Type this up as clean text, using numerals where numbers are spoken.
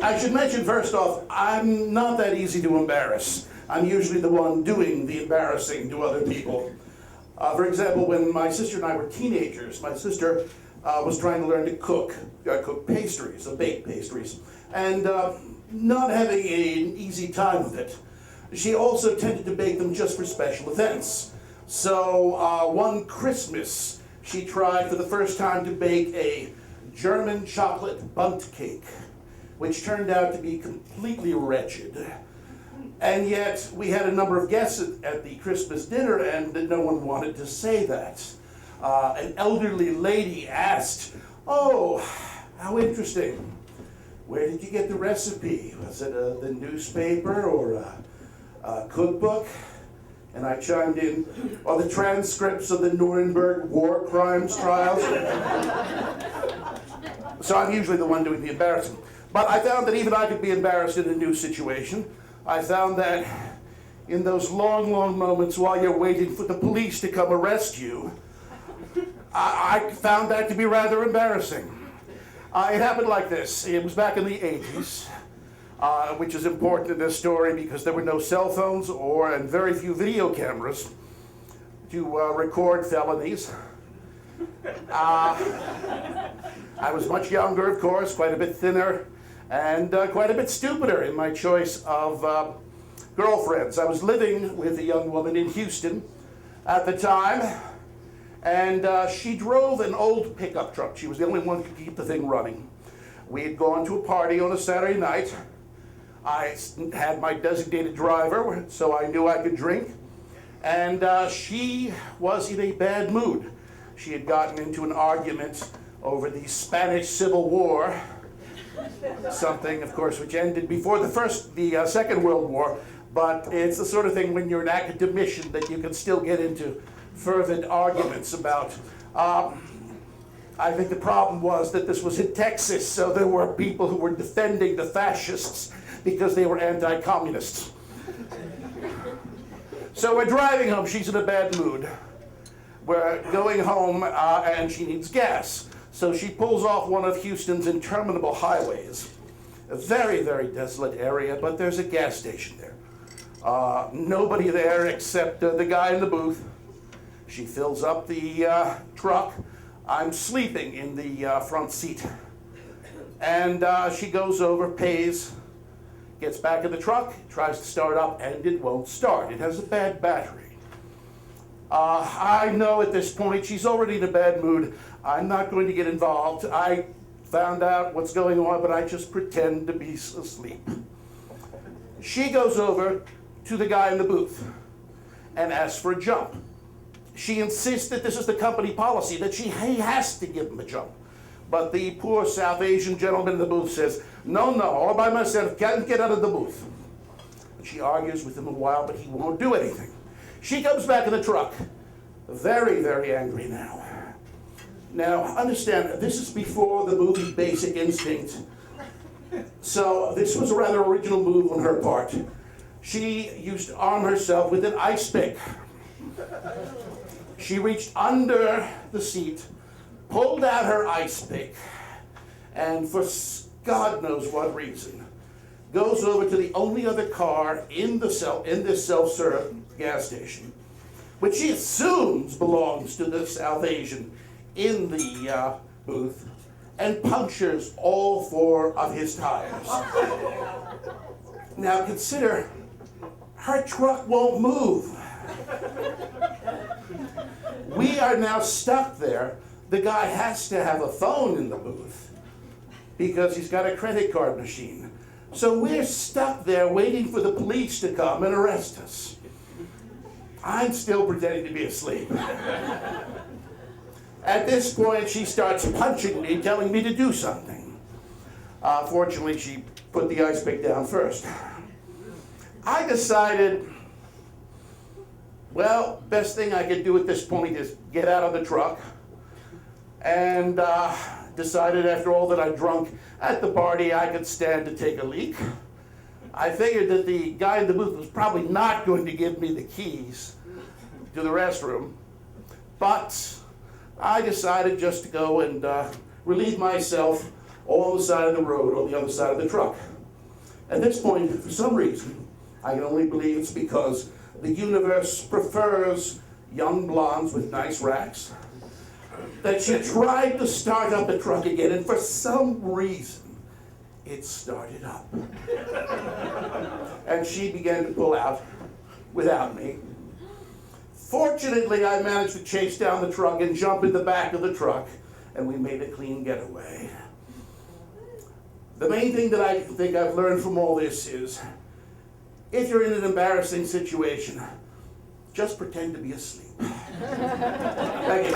I should mention first off, I'm not that easy to embarrass. I'm usually the one doing the embarrassing to other people. For example, when my sister and I were teenagers, my sister was trying to learn to cook pastries, bake pastries, and not having an easy time with it. She also tended to bake them just for special events. So one Christmas, she tried for the first time to bake a German chocolate bundt cake, which turned out to be completely wretched. And yet, we had a number of guests at the Christmas dinner, and no one wanted to say that. An elderly lady asked, "Oh, how interesting. Where did you get the recipe? Was it the newspaper or a cookbook?" And I chimed in, "Or the transcripts of the Nuremberg war crimes trials?" So I'm usually the one doing the embarrassing. But I found that even I could be embarrassed in a new situation. I found that in those long, long moments while you're waiting for the police to come arrest you, I found that to be rather embarrassing. It happened like this. It was back in the 80s, which is important in this story because there were no cell phones and very few video cameras to record felonies. I was much younger, of course, quite a bit thinner, and quite a bit stupider in my choice of girlfriends. I was living with a young woman in Houston at the time, and she drove an old pickup truck. She was the only one who could keep the thing running. We had gone to a party on a Saturday night. I had my designated driver, so I knew I could drink, and she was in a bad mood. She had gotten into an argument over the Spanish Civil War, something, of course, which ended before the Second World War, but it's the sort of thing when you're an academician that you can still get into fervent arguments about. I think the problem was that this was in Texas, so there were people who were defending the fascists because they were anti-communists. So we're driving home. She's in a bad mood. We're going home, and she needs gas. So she pulls off one of Houston's interminable highways. A very, very desolate area, but there's a gas station there. Nobody there except the guy in the booth. She fills up the truck. I'm sleeping in the front seat. And she goes over, pays, gets back in the truck, tries to start up, and it won't start. It has a bad battery. I know at this point she's already in a bad mood. I'm not going to get involved. I found out what's going on, but I just pretend to be asleep. She goes over to the guy in the booth and asks for a jump. She insists that this is the company policy, that he has to give him a jump. But the poor South Asian gentleman in the booth says, no, all by myself, can't get out of the booth. She argues with him a while, but he won't do anything. She comes back in the truck, very, very angry now. Now, understand, this is before the movie Basic Instinct. So this was a rather original move on her part. She used to arm herself with an ice pick. She reached under the seat, pulled out her ice pick, and for God knows what reason, goes over to the only other car in this self-serve gas station, which she assumes belongs to the South Asian in the booth, and punctures all 4 of his tires. Now consider, her truck won't move. We are now stuck there. The guy has to have a phone in the booth because he's got a credit card machine. So we're stuck there waiting for the police to come and arrest us. I'm still pretending to be asleep. At this point, she starts punching me, telling me to do something. Fortunately, she put the ice pick down first. I decided, well, best thing I could do at this point is get out of the truck. And decided after all that I'd drunk at the party, I could stand to take a leak. I figured that the guy in the booth was probably not going to give me the keys to the restroom. But I decided just to go and relieve myself all on the side of the road, on the other side of the truck. At this point, for some reason, I can only believe it's because the universe prefers young blondes with nice racks, that she tried to start up the truck again, and for some reason, it started up. And she began to pull out without me. Fortunately, I managed to chase down the truck and jump in the back of the truck, and we made a clean getaway. The main thing that I think I've learned from all this is, if you're in an embarrassing situation, just pretend to be asleep. Thank you.